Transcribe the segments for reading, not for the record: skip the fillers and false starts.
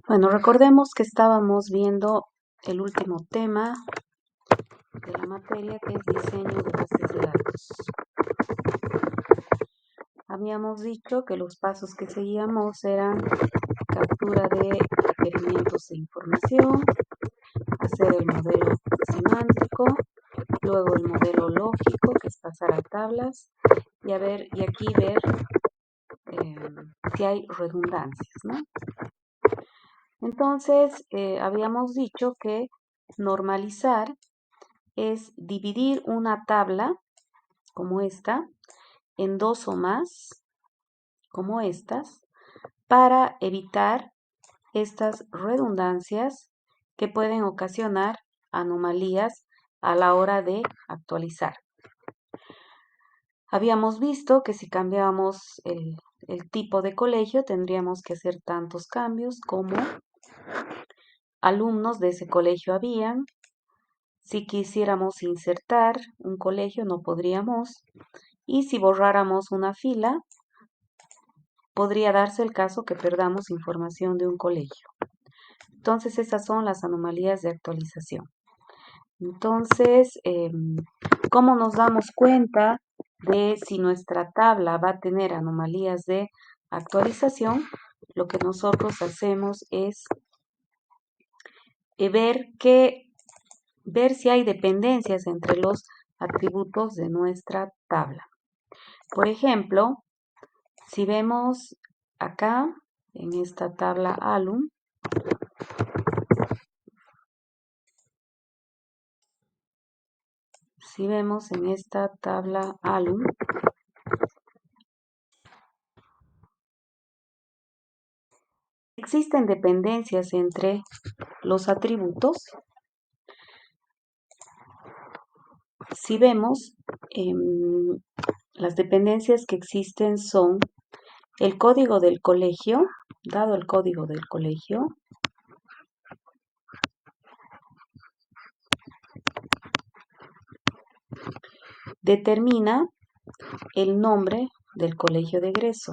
Bueno, recordemos que estábamos viendo el último tema de la materia, que es diseño de bases de datos. Habíamos dicho que los pasos que seguíamos eran captura de requerimientos de información, hacer el modelo semántico, luego el modelo lógico, que es pasar a tablas, y aquí ver si hay redundancias, ¿no? Entonces, habíamos dicho que normalizar es dividir una tabla como esta en dos o más, como estas, para evitar estas redundancias que pueden ocasionar anomalías a la hora de actualizar. Habíamos visto que si cambiábamos el tipo de colegio tendríamos que hacer tantos cambios como alumnos de ese colegio habían. Si quisiéramos insertar un colegio no podríamos. Y si borráramos una fila, podría darse el caso que perdamos información de un colegio. Entonces, esas son las anomalías de actualización. Entonces, ¿cómo nos damos cuenta de si nuestra tabla va a tener anomalías de actualización? Lo que nosotros hacemos es ver si hay dependencias entre los atributos de nuestra tabla. Por ejemplo, si vemos acá en esta tabla alum, existen dependencias entre los atributos. Si vemos, las dependencias que existen son el código del colegio, dado el código del colegio, determina el nombre del colegio de egreso.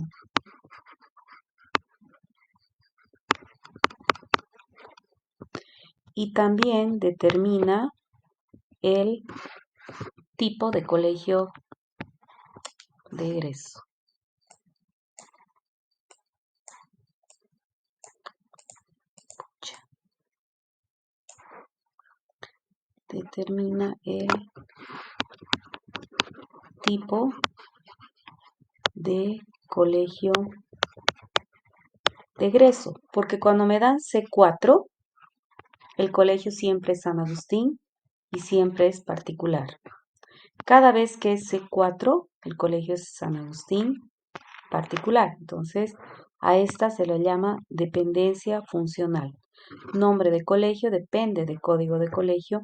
Y también determina el tipo de colegio de egreso. Determina el tipo de colegio de egreso, porque cuando me dan C4, el colegio siempre es San Agustín y siempre es particular. Cada vez que es C4, el colegio es San Agustín particular. Entonces, a esta se le llama dependencia funcional. Nombre de colegio depende del código de colegio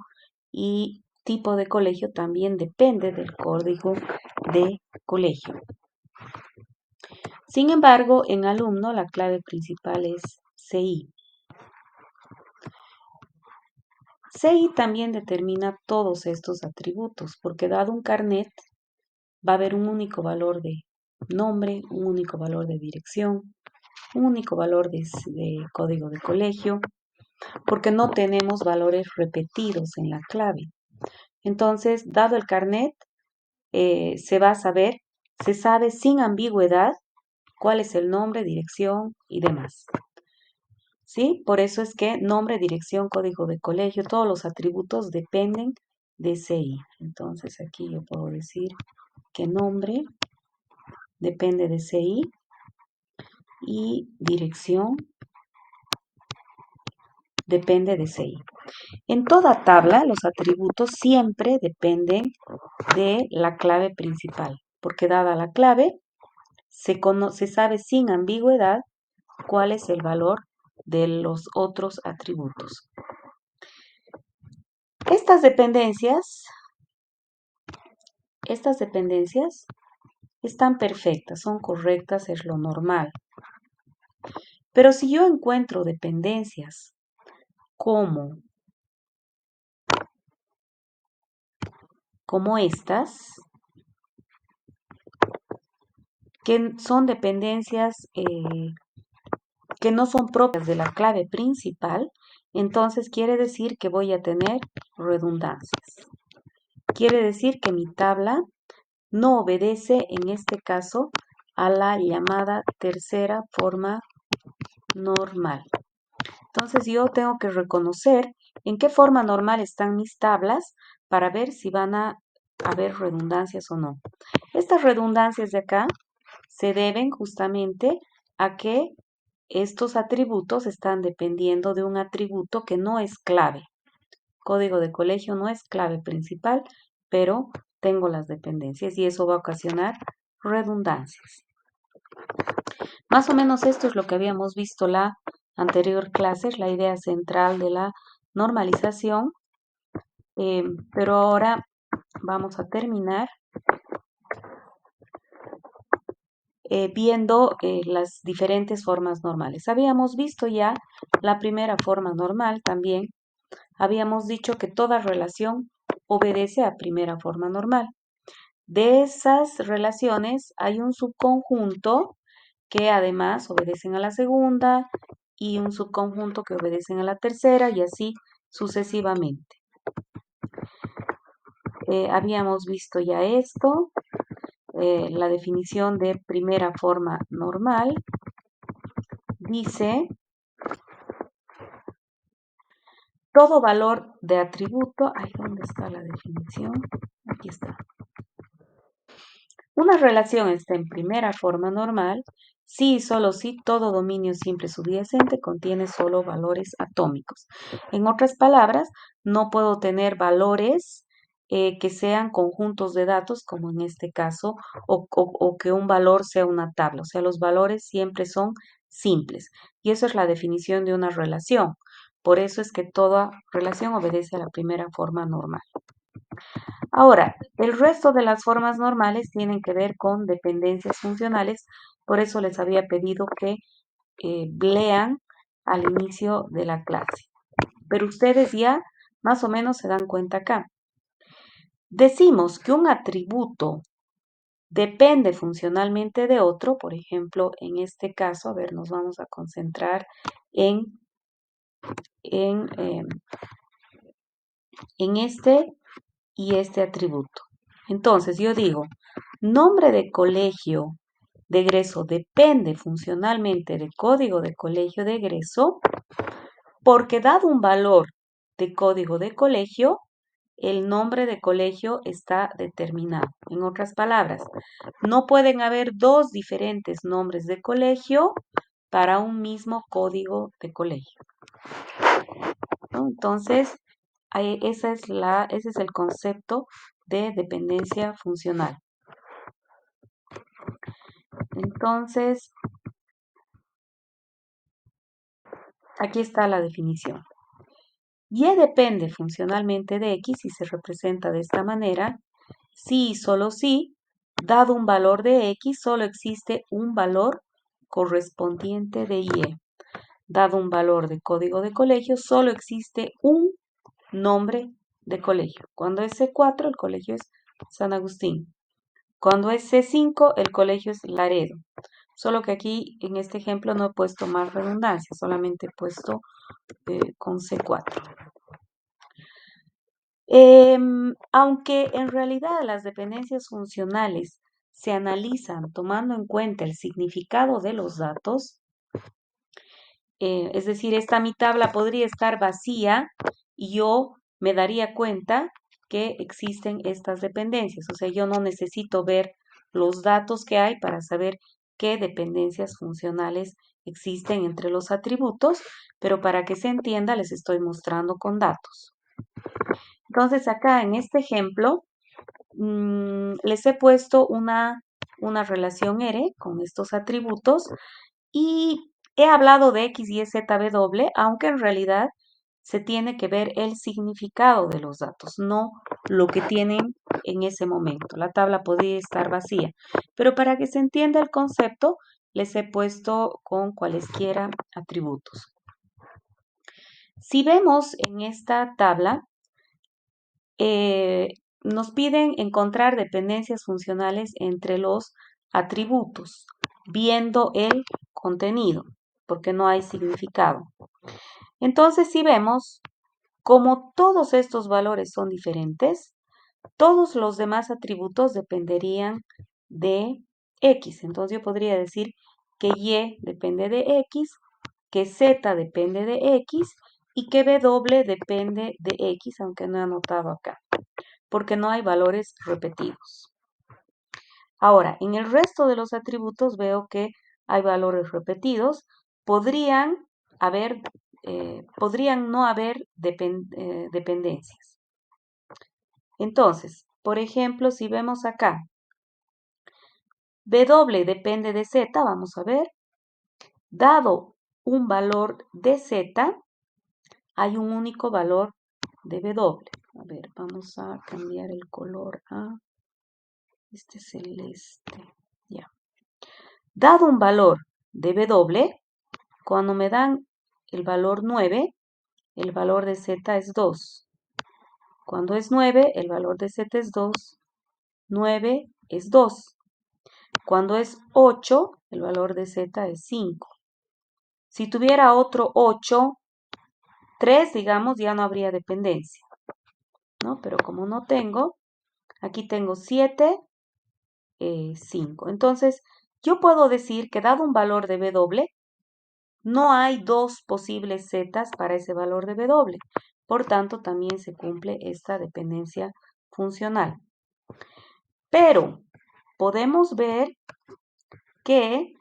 y tipo de colegio también depende del código de colegio. Sin embargo, en alumno la clave principal es CI. CI también determina todos estos atributos, porque dado un carnet, va a haber un único valor de nombre, un único valor de dirección, un único valor de código de colegio, porque no tenemos valores repetidos en la clave. Entonces, dado el carnet, se sabe sin ambigüedad cuál es el nombre, dirección y demás. ¿Sí? Por eso es que nombre, dirección, código de colegio, todos los atributos dependen de CI. Entonces, aquí yo puedo decir que nombre depende de CI y dirección depende de CI. En toda tabla, los atributos siempre dependen de la clave principal, porque dada la clave, se sabe sin ambigüedad cuál es el valor de los otros atributos. Estas dependencias están perfectas, son correctas, es lo normal. Pero si yo encuentro dependencias como estas, que son dependencias que no son propias de la clave principal, entonces quiere decir que voy a tener redundancias. Quiere decir que mi tabla no obedece en este caso a la llamada tercera forma normal. Entonces yo tengo que reconocer en qué forma normal están mis tablas para ver si van a haber redundancias o no. Estas redundancias de acá se deben justamente a que estos atributos están dependiendo de un atributo que no es clave. Código de colegio no es clave principal, pero tengo las dependencias y eso va a ocasionar redundancias. Más o menos esto es lo que habíamos visto la anterior clase, es la idea central de la normalización, pero ahora vamos a terminar viendo las diferentes formas normales. Habíamos visto ya la primera forma normal también. Habíamos dicho que toda relación obedece a primera forma normal. De esas relaciones hay un subconjunto que además obedecen a la segunda y un subconjunto que obedecen a la tercera y así sucesivamente. Habíamos visto ya esto, la definición de primera forma normal. Dice, todo valor de atributo, ¿dónde está la definición? Aquí está. Una relación está en primera forma normal si y solo si todo dominio simple subyacente contiene solo valores atómicos. En otras palabras, no puedo tener valores que sean conjuntos de datos, como en este caso, o que un valor sea una tabla. O sea, los valores siempre son simples. Y eso es la definición de una relación. Por eso es que toda relación obedece a la primera forma normal. Ahora, el resto de las formas normales tienen que ver con dependencias funcionales, por eso les había pedido que lean al inicio de la clase. Pero ustedes ya más o menos se dan cuenta acá. Decimos que un atributo depende funcionalmente de otro, por ejemplo, en este caso, a ver, nos vamos a concentrar en este y este atributo. Entonces, yo digo, nombre de colegio de egreso depende funcionalmente del código de colegio de egreso porque dado un valor de código de colegio, el nombre de colegio está determinado. En otras palabras, no pueden haber dos diferentes nombres de colegio para un mismo código de colegio, ¿no? Entonces, ese es el concepto de dependencia funcional. Entonces, aquí está la definición. Y depende funcionalmente de X y se representa de esta manera. Si y solo si, dado un valor de X, solo existe un valor correspondiente de Y. Dado un valor de código de colegio, solo existe un nombre de colegio. Cuando es C4, el colegio es San Agustín. Cuando es C5, el colegio es Laredo. Solo que aquí, en este ejemplo, no he puesto más redundancia, solamente he puesto con C4. Aunque en realidad las dependencias funcionales se analizan tomando en cuenta el significado de los datos, es decir, mi tabla podría estar vacía y yo me daría cuenta que existen estas dependencias. O sea, yo no necesito ver los datos que hay para saber qué dependencias funcionales existen entre los atributos, pero para que se entienda les estoy mostrando con datos. Entonces acá en este ejemplo les he puesto una relación R con estos atributos y he hablado de X y Z W, aunque en realidad se tiene que ver el significado de los datos, no lo que tienen en ese momento. La tabla podría estar vacía, pero para que se entienda el concepto, les he puesto con cualesquiera atributos. Si vemos en esta tabla, nos piden encontrar dependencias funcionales entre los atributos, viendo el contenido. porque no hay significado. Entonces, si vemos, como todos estos valores son diferentes, todos los demás atributos dependerían de X. Entonces yo podría decir que Y depende de X, que Z depende de X y que W depende de X, aunque no he anotado acá, porque no hay valores repetidos. Ahora, en el resto de los atributos veo que hay valores repetidos. Podrían no haber dependencias. Entonces, por ejemplo, si vemos acá, W depende de Z, vamos a ver, dado un valor de Z, hay un único valor de W. A ver, vamos a cambiar el color a este celeste. Ya. Dado un valor de W, cuando me dan el valor 9, el valor de Z es 2. Cuando es 9, el valor de Z es 2. 9 es 2. Cuando es 8, el valor de Z es 5. Si tuviera otro 8, 3, digamos, ya no habría dependencia, ¿no? Pero como no tengo, aquí tengo 7, 5. Entonces, yo puedo decir que dado un valor de W, no hay dos posibles zetas para ese valor de W. Por tanto, también se cumple esta dependencia funcional. Pero podemos ver que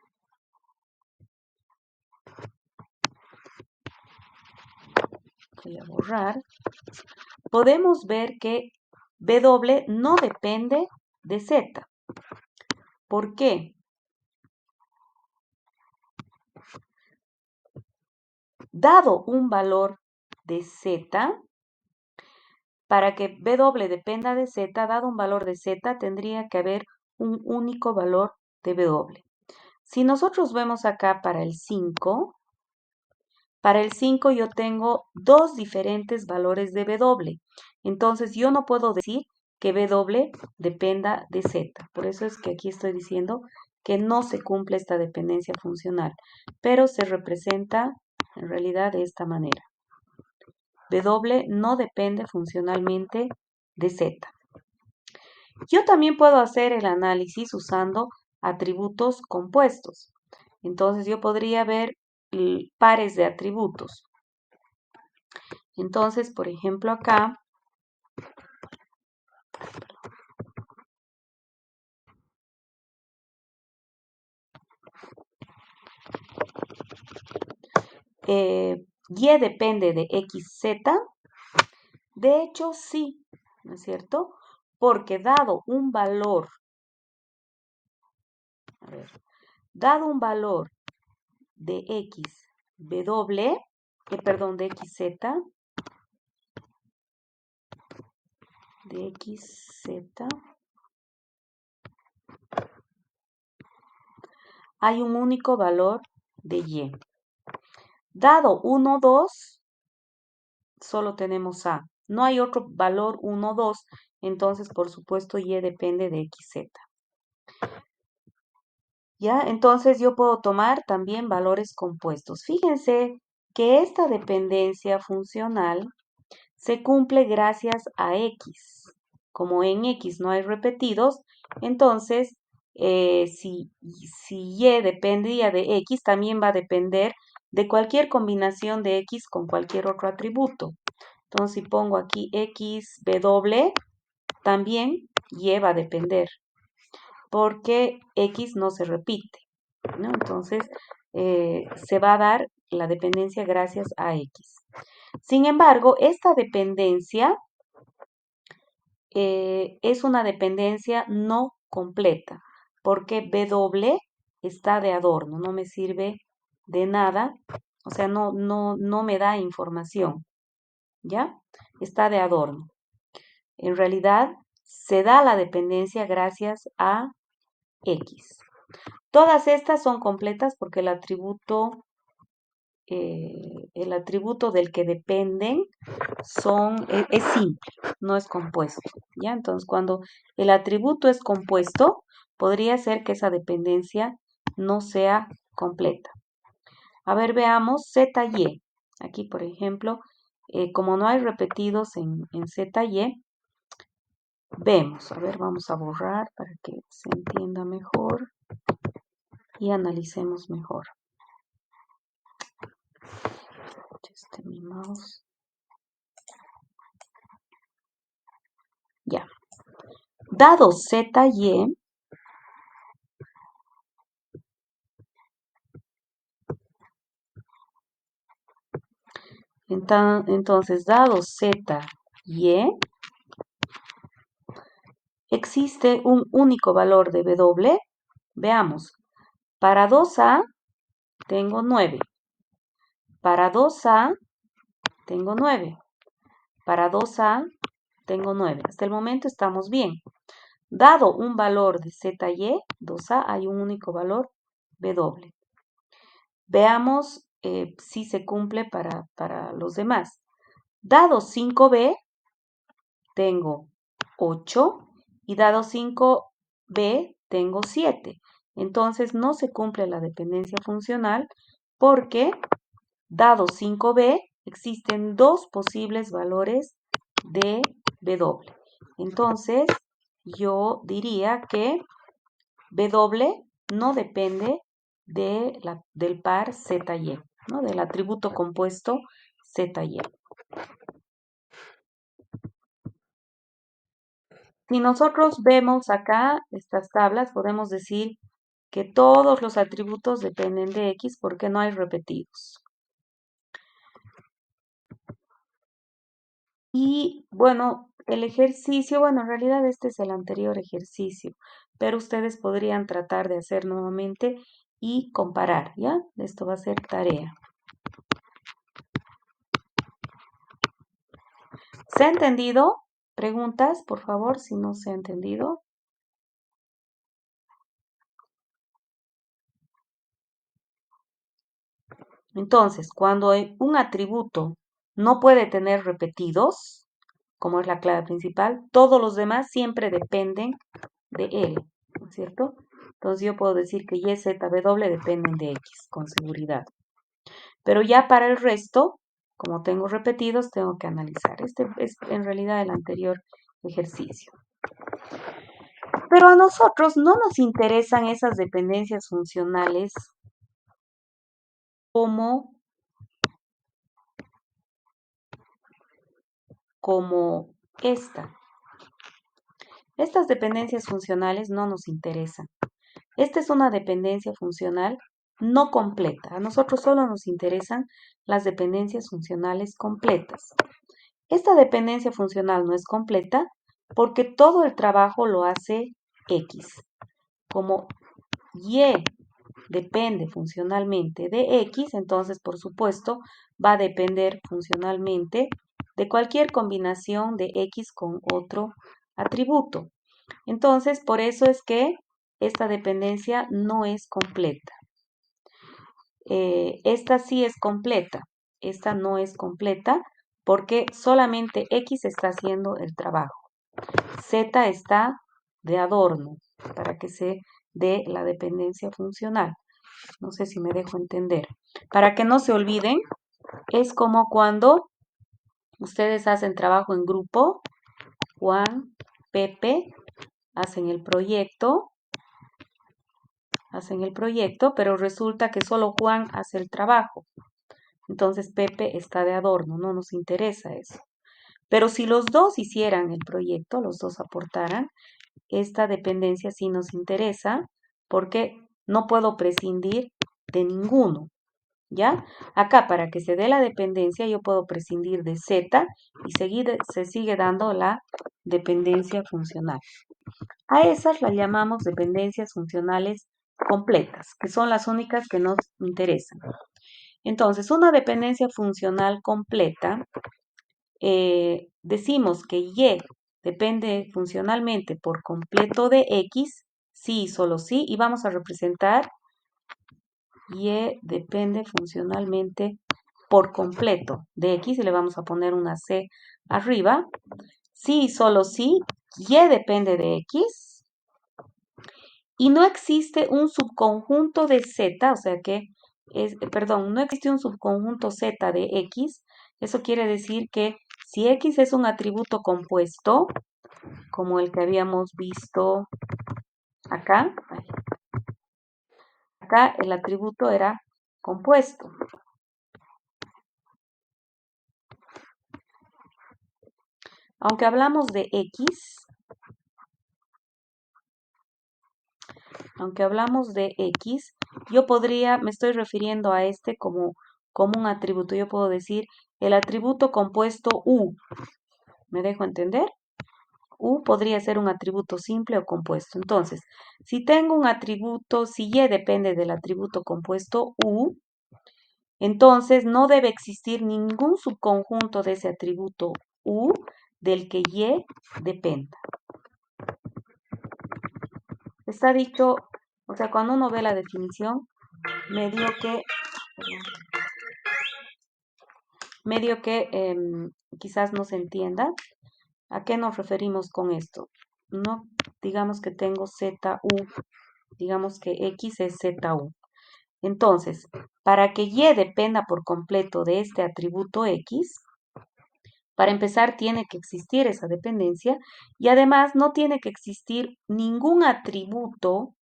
voy a borrar. Podemos ver que W no depende de Z. ¿Por qué? Dado un valor de Z, para que W dependa de Z, dado un valor de Z, tendría que haber un único valor de W. Si nosotros vemos acá para el 5 yo tengo dos diferentes valores de W. Entonces yo no puedo decir que W dependa de Z. Por eso es que aquí estoy diciendo que no se cumple esta dependencia funcional, pero se representa en realidad de esta manera. W no depende funcionalmente de Z. Yo también puedo hacer el análisis usando atributos compuestos. Entonces yo podría ver pares de atributos. Entonces, por ejemplo, acá Y depende de XZ. De hecho, sí, ¿no es cierto? Porque dado un valor, dado un valor de XW, de XZ, hay un único valor de Y. Dado 1, 2, solo tenemos A. No hay otro valor 1, 2, entonces por supuesto Y depende de XZ. ¿Ya? Entonces yo puedo tomar también valores compuestos. Fíjense que esta dependencia funcional se cumple gracias a X. Como en X no hay repetidos, entonces si Y dependía de X, también va a depender de cualquier combinación de X con cualquier otro atributo. Entonces si pongo aquí X, W, también Y va a depender, porque X no se repite, ¿no? Entonces se va a dar la dependencia gracias a X. Sin embargo, esta dependencia es una dependencia no completa, porque W está de adorno, no me sirve de nada, o sea, no me da información, ¿ya? Está de adorno. En realidad, se da la dependencia gracias a X. Todas estas son completas porque el atributo del que dependen es simple, no es compuesto, ¿ya? Entonces, cuando el atributo es compuesto, podría ser que esa dependencia no sea completa. A ver, veamos ZY. Aquí, por ejemplo, como no hay repetidos en ZY, vemos. A ver, vamos a borrar para que se entienda mejor y analicemos mejor. Mi mouse. Ya. Dado ZY, entonces, dado ZY, existe un único valor de W. Veamos, para 2A tengo 9. Para 2A tengo 9. Para 2A tengo 9. Hasta el momento estamos bien. Dado un valor de ZY, 2A, hay un único valor W. Veamos si se cumple para los demás. Dado 5B, tengo 8 y dado 5B, tengo 7. Entonces no se cumple la dependencia funcional porque, dado 5B, existen dos posibles valores de W. Entonces, yo diría que W no depende del par ZY, ¿no? Del atributo compuesto ZY. Si nosotros vemos acá estas tablas, podemos decir que todos los atributos dependen de X porque no hay repetidos. Y bueno, el ejercicio, bueno, en realidad este es el anterior ejercicio, pero ustedes podrían tratar de hacer nuevamente y comparar, ¿ya? Esto va a ser tarea. ¿Se ha entendido? Preguntas, por favor, si no se ha entendido. Entonces, cuando un atributo no puede tener repetidos, como es la clave principal, todos los demás siempre dependen de él, ¿no es cierto? Entonces yo puedo decir que Y, Z, W dependen de X, con seguridad. Pero ya para el resto, como tengo repetidos, tengo que analizar. Este es en realidad el anterior ejercicio. Pero a nosotros no nos interesan esas dependencias funcionales como esta. Estas dependencias funcionales no nos interesan. Esta es una dependencia funcional no completa. A nosotros solo nos interesan las dependencias funcionales completas. Esta dependencia funcional no es completa porque todo el trabajo lo hace X. Como Y depende funcionalmente de X, entonces por supuesto va a depender funcionalmente de cualquier combinación de X con otro atributo. Entonces, por eso es que esta dependencia no es completa. Esta sí es completa. Esta no es completa porque solamente X está haciendo el trabajo. Z está de adorno para que se dé la dependencia funcional. No sé si me dejo entender. Para que no se olviden, es como cuando ustedes hacen trabajo en grupo. Juan, Pepe, hacen el proyecto, pero resulta que solo Juan hace el trabajo. Entonces Pepe está de adorno, no nos interesa eso. Pero si los dos hicieran el proyecto, los dos aportaran, esta dependencia sí nos interesa porque no puedo prescindir de ninguno, ¿ya? Acá, para que se dé la dependencia, yo puedo prescindir de Z y se sigue dando la dependencia funcional. A esas las llamamos dependencias funcionales completas, que son las únicas que nos interesan. Entonces, una dependencia funcional completa, decimos que Y depende funcionalmente por completo de X, sí y solo sí, y vamos a representar Y depende funcionalmente por completo de X y le vamos a poner una C arriba. Sí y solo sí, Y depende de X. Y no existe un subconjunto de Z, o sea que no existe un subconjunto Z de X, eso quiere decir que si X es un atributo compuesto, como el que habíamos visto acá, acá el atributo era compuesto. Aunque hablamos de X, yo me estoy refiriendo a este como un atributo. Yo puedo decir el atributo compuesto U. ¿Me dejo entender? U podría ser un atributo simple o compuesto. Entonces, si tengo un atributo, si Y depende del atributo compuesto U, entonces no debe existir ningún subconjunto de ese atributo U del que Y dependa. Está dicho, o sea, cuando uno ve la definición, medio que quizás no se entienda. ¿A qué nos referimos con esto? No, digamos que tengo ZU, digamos que X es ZU. Entonces, para que Y dependa por completo de este atributo X, para empezar tiene que existir esa dependencia y además no tiene que existir ningún atributo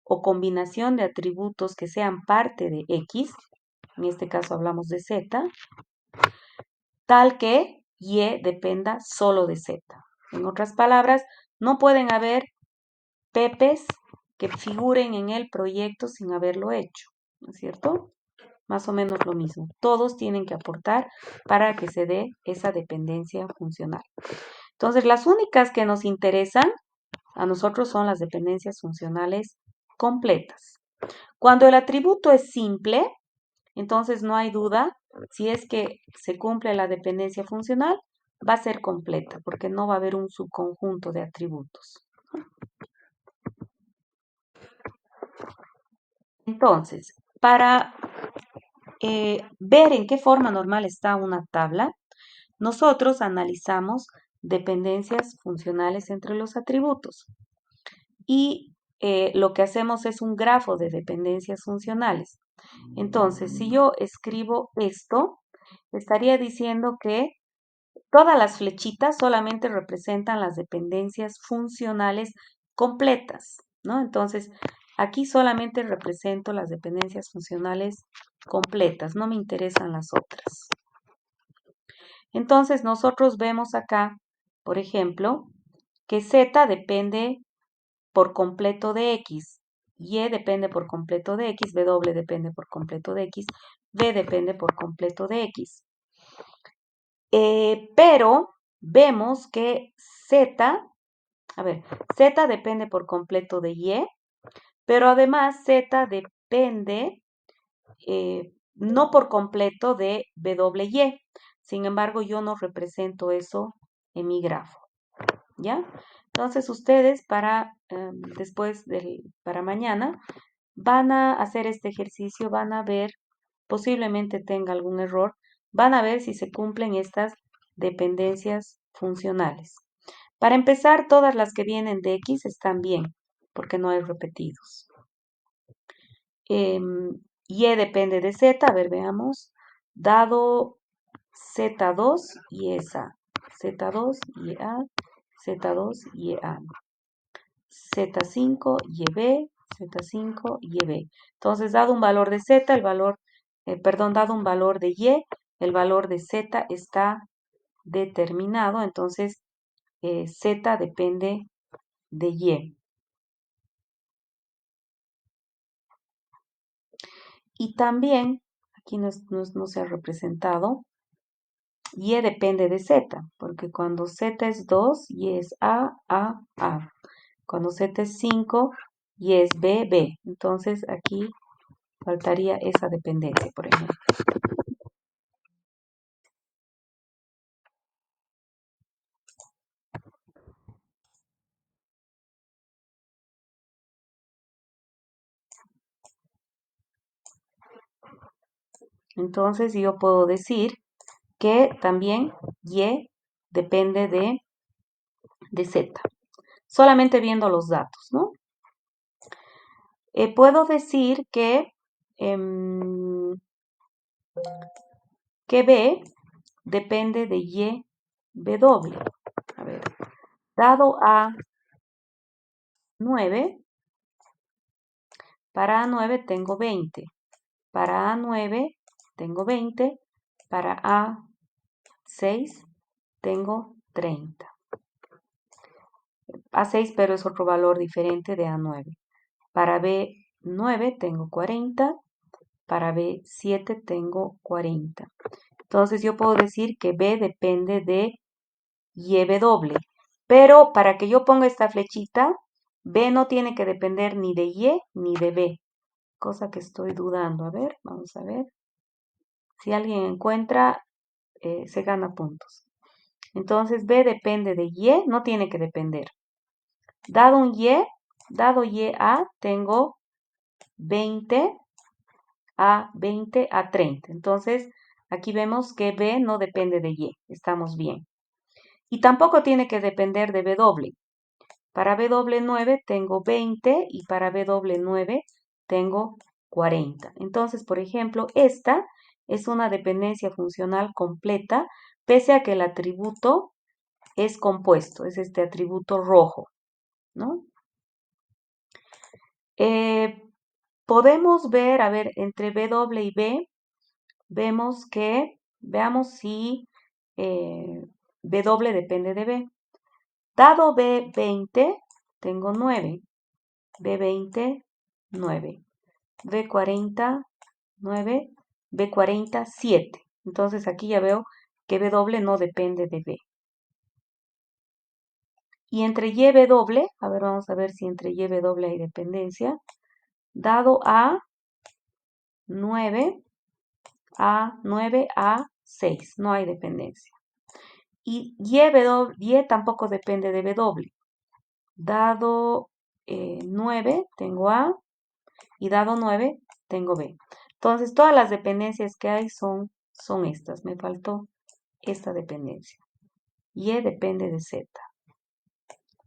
o combinación de atributos que sean parte de X, en este caso hablamos de Z, tal que Y dependa solo de Z. En otras palabras, no pueden haber Pepes que figuren en el proyecto sin haberlo hecho, ¿no es cierto? Más o menos lo mismo. Todos tienen que aportar para que se dé esa dependencia funcional. Entonces, las únicas que nos interesan a nosotros son las dependencias funcionales completas. Cuando el atributo es simple, entonces no hay duda, si es que se cumple la dependencia funcional, va a ser completa, porque no va a haber un subconjunto de atributos. Entonces, para ver en qué forma normal está una tabla, nosotros analizamos dependencias funcionales entre los atributos. Y lo que hacemos es un grafo de dependencias funcionales. Entonces, si yo escribo esto, estaría diciendo que todas las flechitas solamente representan las dependencias funcionales completas, ¿no? Entonces, aquí solamente represento las dependencias funcionales completas, no me interesan las otras. Entonces, nosotros vemos acá, por ejemplo, que Z depende por completo de X, Y depende por completo de X, W depende por completo de X, B depende por completo de X. Pero vemos que Z depende por completo de Y, pero además Z depende no por completo de WY. Sin embargo, yo no represento eso en mi grafo, ¿ya? Entonces, ustedes para mañana van a hacer este ejercicio, van a ver, posiblemente tenga algún error, van a ver si se cumplen estas dependencias funcionales. Para empezar, todas las que vienen de X están bien, porque no hay repetidos. Y depende de Z, a ver, veamos. Dado Z2 y esa. Z2 y A, Z2 y A. Z5 y B, Z5 y B. Entonces, dado un valor de Z, dado un valor de Y, el valor de Z está determinado, entonces Z depende de Y. Y también, aquí no se ha representado, Y depende de Z, porque cuando Z es 2, Y es A, A, A. Cuando Z es 5, Y es B, B. Entonces aquí faltaría esa dependencia, por ejemplo. Entonces yo puedo decir que también Y depende de Z. Solamente viendo los datos, ¿no? Puedo decir que que B depende de Y, W. A ver, dado A9, para A9 tengo 20. Para A9 tengo 20. Para A6 tengo 30. A6, pero es otro valor diferente de A9. Para B9 tengo 40. Para B7 tengo 40. Entonces yo puedo decir que B depende de YW. Pero para que yo ponga esta flechita, B no tiene que depender ni de Y ni de B. Cosa que estoy dudando. A ver, vamos a ver. Si alguien encuentra, se gana puntos. Entonces B depende de Y, no tiene que depender. Dado Y A, tengo 20 a 20 a 30. Entonces, aquí vemos que B no depende de Y. Estamos bien. Y tampoco tiene que depender de W. Para W9 tengo 20 y para W9 tengo 40. Entonces, por ejemplo, esta es una dependencia funcional completa, pese a que el atributo es compuesto, es este atributo rojo, ¿no? Podemos ver, a ver, entre W y B, veamos si W depende de B. Dado B20, tengo 9. B20, 9. B40, 9. B40, 7. Entonces aquí ya veo que W no depende de B. Y entre Y y W, a ver, vamos a ver si entre Y y W hay dependencia. Dado A9, A9, A6, no hay dependencia. Y Y tampoco depende de W. Dado 9, tengo A, y dado 9, tengo B. Entonces, todas las dependencias que hay son estas. Me faltó esta dependencia. Y depende de Z.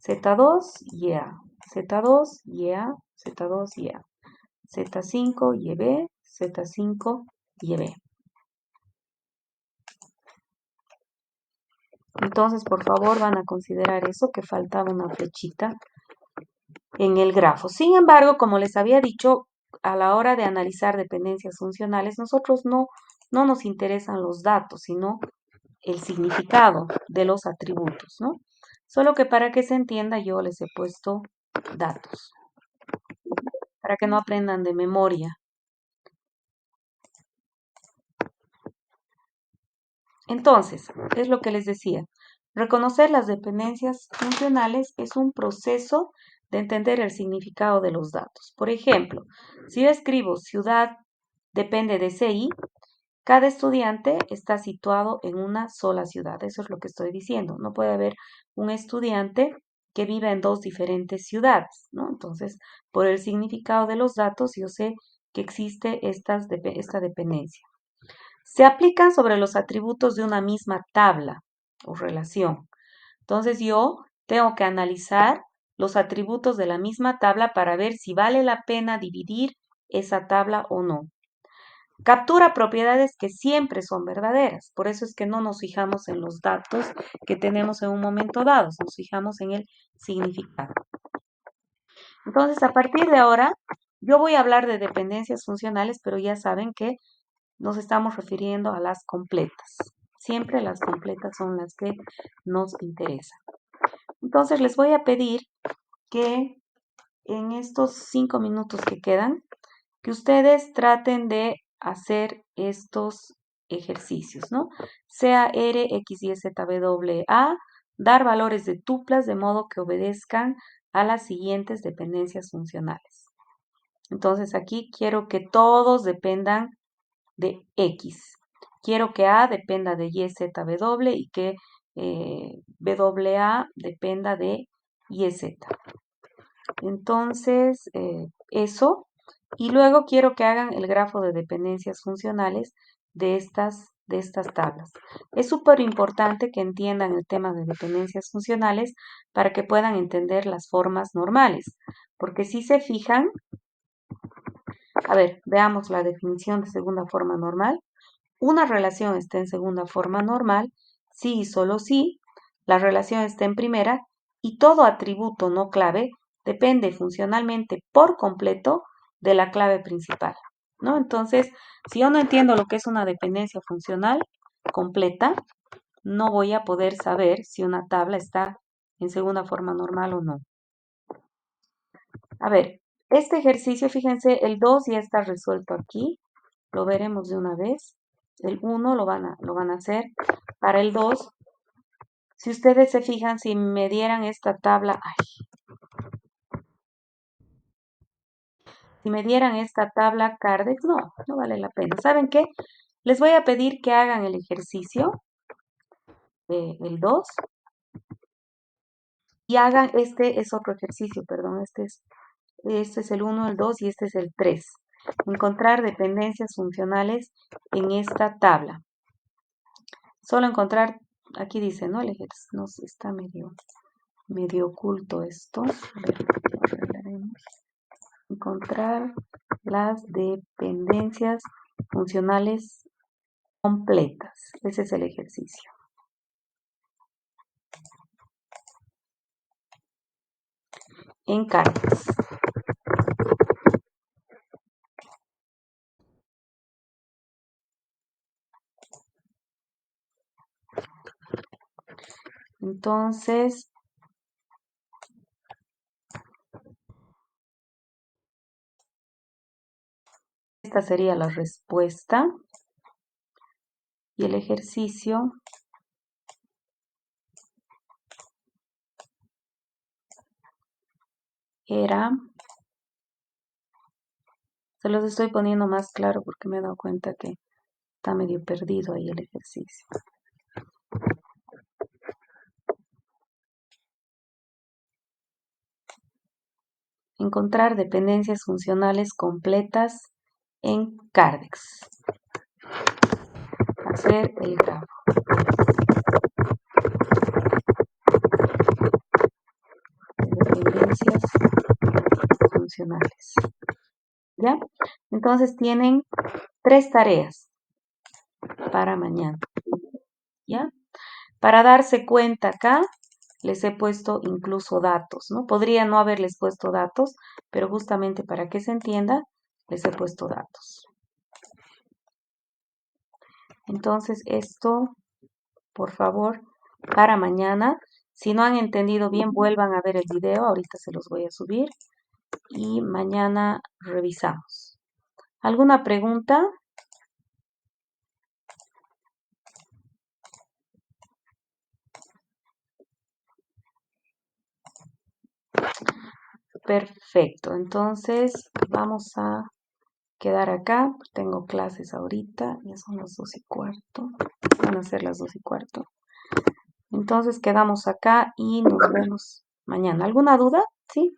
Z2, YA. Z2, YA. Z2, YA. Z5, YB. Z5, YB. Entonces, por favor, van a considerar eso, que faltaba una flechita en el grafo. Sin embargo, como les había dicho, a la hora de analizar dependencias funcionales, nosotros no nos interesan los datos, sino el significado de los atributos, ¿no? Solo que para que se entienda, yo les he puesto datos, para que no aprendan de memoria. Entonces, es lo que les decía. Reconocer las dependencias funcionales es un proceso de entender el significado de los datos. Por ejemplo, si yo escribo ciudad depende de CI, cada estudiante está situado en una sola ciudad. Eso es lo que estoy diciendo. No puede haber un estudiante que viva en dos diferentes ciudades, ¿no? Entonces, por el significado de los datos, yo sé que existe esta dependencia. Se aplican sobre los atributos de una misma tabla o relación. Entonces, yo tengo que analizar los atributos de la misma tabla para ver si vale la pena dividir esa tabla o no. Captura propiedades que siempre son verdaderas. Por eso es que no nos fijamos en los datos que tenemos en un momento dado, nos fijamos en el significado. Entonces, a partir de ahora, yo voy a hablar de dependencias funcionales, pero ya saben que nos estamos refiriendo a las completas. Siempre las completas son las que nos interesan. Entonces, les voy a pedir que en estos 5 minutos que quedan, que ustedes traten de hacer estos ejercicios, ¿no? Sea R, X, Y, Z, W, A, dar valores de tuplas de modo que obedezcan a las siguientes dependencias funcionales. Entonces aquí quiero que todos dependan de X. Quiero que A dependa de Y, Z, W y que WA dependa de Y, Z. Entonces, eso. Y luego quiero que hagan el grafo de dependencias funcionales de estas tablas. Es súper importante que entiendan el tema de dependencias funcionales para que puedan entender las formas normales. Porque si se fijan, a ver, veamos la definición de segunda forma normal. una relación está en segunda forma normal, si y solo si la relación está en primera y todo atributo no clave depende funcionalmente por completo de la clave principal, ¿no? Entonces, si yo no entiendo lo que es una dependencia funcional completa, no voy a poder saber si una tabla está en segunda forma normal o no. A ver, este ejercicio, fíjense, el 2 ya está resuelto aquí. Lo veremos de una vez. El 1 lo van a hacer. Para el 2, si ustedes se fijan, si me dieran esta tabla, si me dieran esta tabla Cardex, no vale la pena. ¿Saben qué? Les voy a pedir que hagan el ejercicio, el 2, y hagan, este es otro ejercicio, perdón, este es el 1, el 2 y este es el 3. Encontrar dependencias funcionales en esta tabla. Solo encontrar, aquí dice, ¿no? El ejercicio, no sé, está medio oculto esto. A ver, lo arreglaremos. Encontrar las dependencias funcionales completas. Ese es el ejercicio. En cartas. Entonces, esta sería la respuesta. Y el ejercicio era, se los estoy poniendo más claro porque me he dado cuenta que está medio perdido ahí el ejercicio. Encontrar dependencias funcionales completas en Cardex. Hacer el grafo. Dependencias funcionales. ¿Ya? Entonces tienen 3 tareas para mañana. ¿Ya? Para darse cuenta acá, les he puesto incluso datos, ¿no? Podría no haberles puesto datos, pero justamente para que se entienda, les he puesto datos. Entonces, esto, por favor, para mañana. Si no han entendido bien, vuelvan a ver el video. Ahorita se los voy a subir. Y mañana revisamos. ¿Alguna pregunta? Perfecto. Entonces, vamos a quedar acá. Tengo clases ahorita. Ya son las 2:15. Van a ser las 2:15. Entonces, quedamos acá y nos vemos mañana. ¿Alguna duda? ¿Sí?